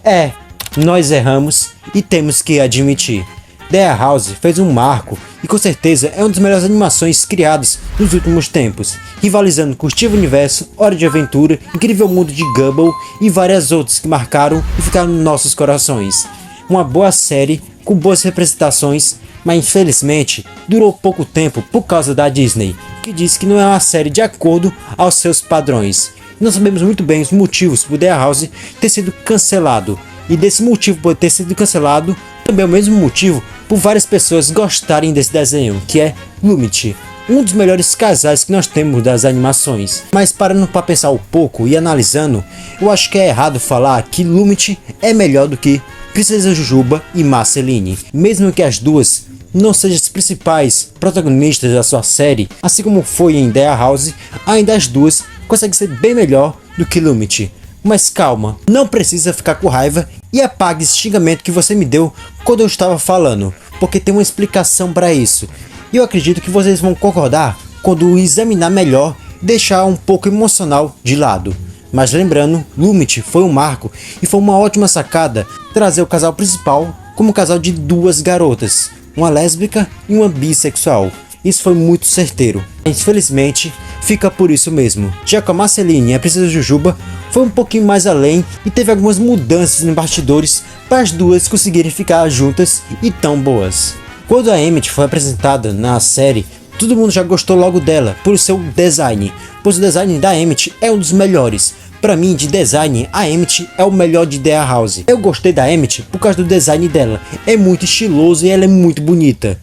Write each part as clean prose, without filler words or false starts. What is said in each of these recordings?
É, nós erramos e temos que admitir. The House fez um marco e com certeza é uma das melhores animações criadas nos últimos tempos, rivalizando com Steven Universo, Hora de Aventura, Incrível Mundo de Gumball e várias outras que marcaram e ficaram nos nossos corações. Uma boa série com boas representações, mas infelizmente durou pouco tempo por causa da Disney, que disse que não é uma série de acordo aos seus padrões. E nós sabemos muito bem os motivos por The House ter sido cancelado, e desse motivo por ter sido cancelado também é o mesmo motivo por várias pessoas gostarem desse desenho, que é Lumity, um dos melhores casais que nós temos das animações. Mas parando para pensar um pouco e analisando, eu acho que é errado falar que Lumity é melhor do que Princesa Jujuba e Marceline, mesmo que as duas não sejam as principais protagonistas da sua série, assim como foi em The House, ainda as duas conseguem ser bem melhor do que Lumity. Mas calma, não precisa ficar com raiva e apague esse xingamento que você me deu quando eu estava falando, porque tem uma explicação para isso. E eu acredito que vocês vão concordar quando examinar melhor e deixar um pouco emocional de lado. Mas lembrando, Lumity foi um marco e foi uma ótima sacada trazer o casal principal como um casal de duas garotas, uma lésbica e uma bissexual. Isso foi muito certeiro. Infelizmente, fica por isso mesmo. Já que a Marceline e a Princesa Jujuba foi um pouquinho mais além e teve algumas mudanças nos bastidores para as duas conseguirem ficar juntas e tão boas. Quando a Emmett foi apresentada na série, todo mundo já gostou logo dela por seu design, pois o design da Emmett é um dos melhores. Para mim, de design, a Emmett é o melhor de The House. Eu gostei da Emmett por causa do design dela, é muito estiloso e ela é muito bonita.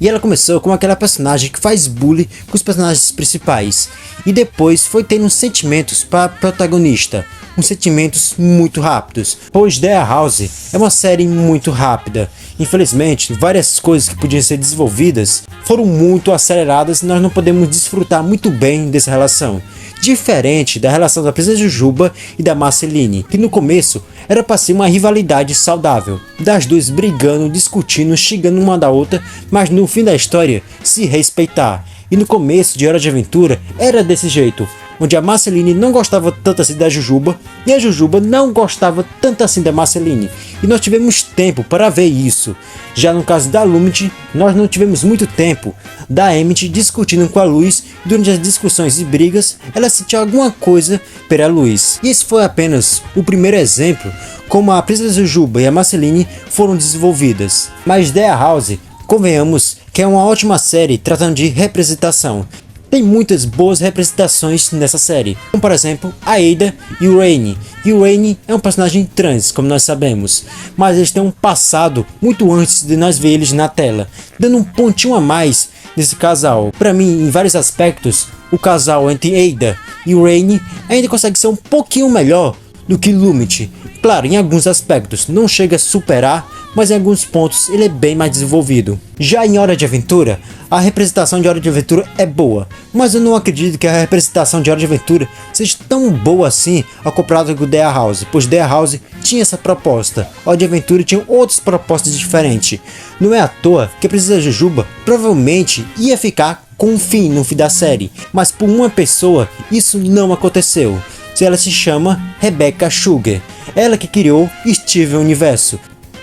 E ela começou como aquela personagem que faz bullying com os personagens principais. E depois foi tendo sentimentos para a protagonista. Uns sentimentos muito rápidos. Pois The House é uma série muito rápida. Infelizmente, várias coisas que podiam ser desenvolvidas foram muito aceleradas e nós não podemos desfrutar muito bem dessa relação. Diferente da relação da Princesa Jujuba e da Marceline, que no começo era para ser uma rivalidade saudável, das duas brigando, discutindo, xingando uma da outra, mas no fim da história se respeitar. E no começo de Hora de Aventura era desse jeito, onde a Marceline não gostava tanto assim da Jujuba e a Jujuba não gostava tanto assim da Marceline. E nós tivemos tempo para ver isso. Já no caso da Lumity, nós não tivemos muito tempo da Emmett discutindo com a Luz. Durante as discussões e brigas, ela sentiu alguma coisa pela Luz. E esse foi apenas o primeiro exemplo como a Princesa Jujuba e a Marceline foram desenvolvidas. Mas The House, convenhamos que é uma ótima série tratando de representação. Tem muitas boas representações nessa série, como por exemplo a Ada e o Rainy. E o Rainy é um personagem trans, como nós sabemos, mas eles têm um passado muito antes de nós ver eles na tela, dando um pontinho a mais nesse casal. Para mim, em vários aspectos, o casal entre Ada e o Rainy ainda consegue ser um pouquinho melhor do que Lumity. Claro, em alguns aspectos não chega a superar, mas em alguns pontos ele é bem mais desenvolvido. Já em Hora de Aventura, a representação de Hora de Aventura é boa, mas eu não acredito que a representação de Hora de Aventura seja tão boa assim ao comparado com The House, pois The House tinha essa proposta, Hora de Aventura tinha outras propostas diferentes. Não é à toa que a Princesa Jujuba provavelmente ia ficar com um fim no fim da série, mas por uma pessoa isso não aconteceu. Ela se chama Rebecca Sugar, ela que criou Steven Universo.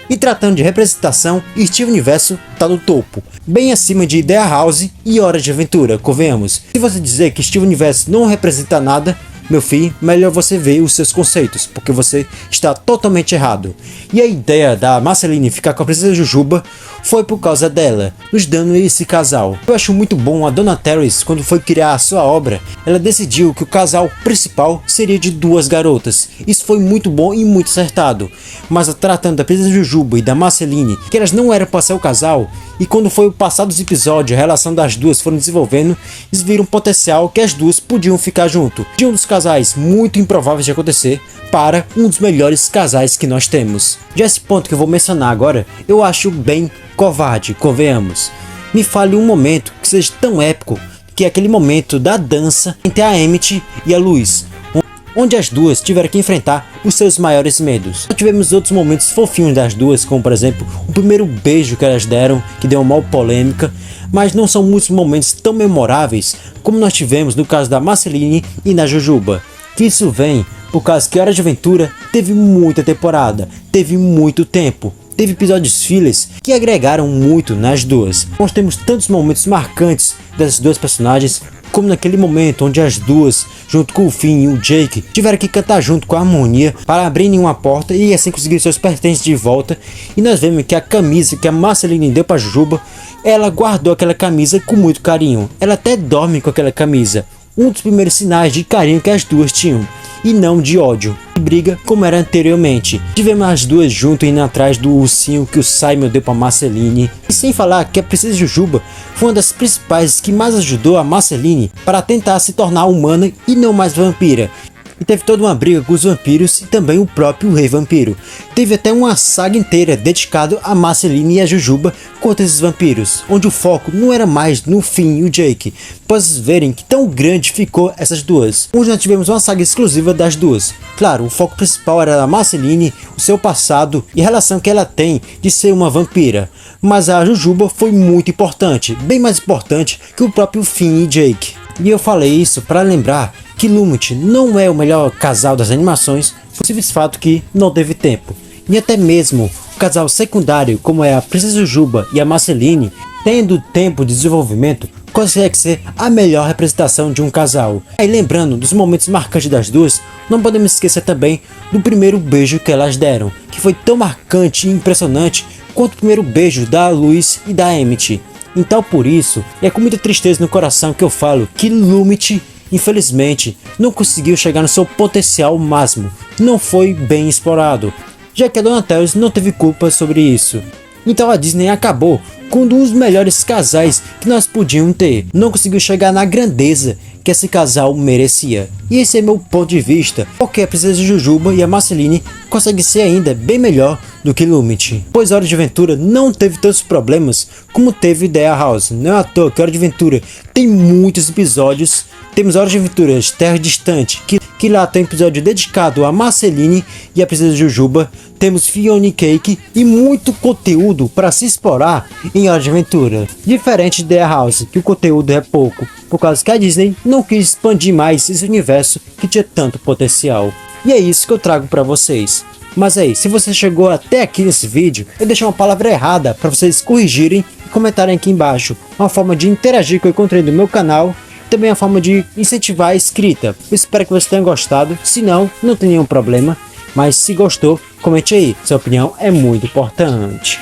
E tratando de representação, Steven Universo está no topo, bem acima de The House e Hora de Aventura, convenhamos. Se você dizer que Steven Universo não representa nada, meu filho, melhor você ver os seus conceitos, porque você está totalmente errado. E a ideia da Marceline ficar com a Princesa Jujuba foi por causa dela, nos dando esse casal. Eu acho muito bom a Donna Terrace, quando foi criar a sua obra, ela decidiu que o casal principal seria de duas garotas. Isso foi muito bom e muito acertado. Mas tratando da Princesa Jujuba e da Marceline, que elas não eram para ser o casal, e quando foi o passado dos episódios, a relação das duas foram desenvolvendo, eles viram um potencial que as duas podiam ficar junto. De um dos casais muito improváveis de acontecer para um dos melhores casais que nós temos. Já esse ponto que eu vou mencionar agora, eu acho bem covarde, convenhamos. Me fale um momento que seja tão épico que é aquele momento da dança entre a Emmett e a Luz, onde as duas tiveram que enfrentar os seus maiores medos. Nós tivemos outros momentos fofinhos das duas, como por exemplo o primeiro beijo que elas deram, que deu uma polêmica, mas não são muitos momentos tão memoráveis como nós tivemos no caso da Marceline e na Jujuba. Que isso vem Por causa que Hora de Aventura teve muita temporada, teve muito tempo, teve episódios fillers que agregaram muito nas duas. Nós temos tantos momentos marcantes dessas duas personagens, como naquele momento onde as duas, junto com o Finn e o Jake, tiveram que cantar junto com a harmonia para abrirem uma porta e assim conseguir seus pertences de volta. E nós vemos que a camisa que a Marceline deu para Jujuba, ela guardou aquela camisa com muito carinho. Ela até dorme com aquela camisa. Um dos primeiros sinais de carinho que as duas tinham, e não de ódio e briga como era anteriormente. Tivemos as duas juntas indo atrás do ursinho que o Simon deu para Marceline. E sem falar que a Princesa Jujuba foi uma das principais que mais ajudou a Marceline para tentar se tornar humana e não mais vampira. E teve toda uma briga com os vampiros e também o próprio Rei Vampiro. Teve até uma saga inteira dedicada a Marceline e a Jujuba contra esses vampiros, onde o foco não era mais no Finn e o Jake, pois verem que tão grande ficou essas duas, onde nós tivemos uma saga exclusiva das duas. Claro, o foco principal era a Marceline, o seu passado e a relação que ela tem de ser uma vampira, mas a Jujuba foi muito importante, bem mais importante que o próprio Finn e Jake. E eu falei isso para lembrar que Lumity não é o melhor casal das animações, por simples fato que não teve tempo. E até mesmo o casal secundário, como é a Princesa Jujuba e a Marceline, tendo tempo de desenvolvimento, consegue ser a melhor representação de um casal. E lembrando dos momentos marcantes das duas, não podemos esquecer também do primeiro beijo que elas deram, que foi tão marcante e impressionante quanto o primeiro beijo da Luz e da Emmett. Então por isso, é com muita tristeza no coração que eu falo que Lumity, infelizmente, não conseguiu chegar no seu potencial máximo, não foi bem explorado, já que a Donatello não teve culpa sobre isso. Então a Disney acabou com um dos melhores casais que nós podíamos ter, não conseguiu chegar na grandeza que esse casal merecia. E esse é meu ponto de vista, porque a Princesa Jujuba e a Marceline conseguem ser ainda bem melhor do que Lumity, pois Hora de Aventura não teve tantos problemas como teve The House. Não é à toa que Hora de Aventura tem muitos episódios. Temos Hora de Aventura Terra Distante, que lá tem um episódio dedicado a Marceline e a Princesa Jujuba. Temos Fiona e Cake e muito conteúdo para se explorar em Hora de Aventura. Diferente de The House, que o conteúdo é pouco, por causa que a Disney não quis expandir mais esse universo que tinha tanto potencial. E é isso que eu trago para vocês. Mas aí, se você chegou até aqui nesse vídeo, eu deixei uma palavra errada para vocês corrigirem e comentarem aqui embaixo. Uma forma de interagir com o conteúdo do meu canal, também uma forma de incentivar a escrita. Eu espero que você tenha gostado, se não, não tem nenhum problema. Mas se gostou, comente aí, sua opinião é muito importante.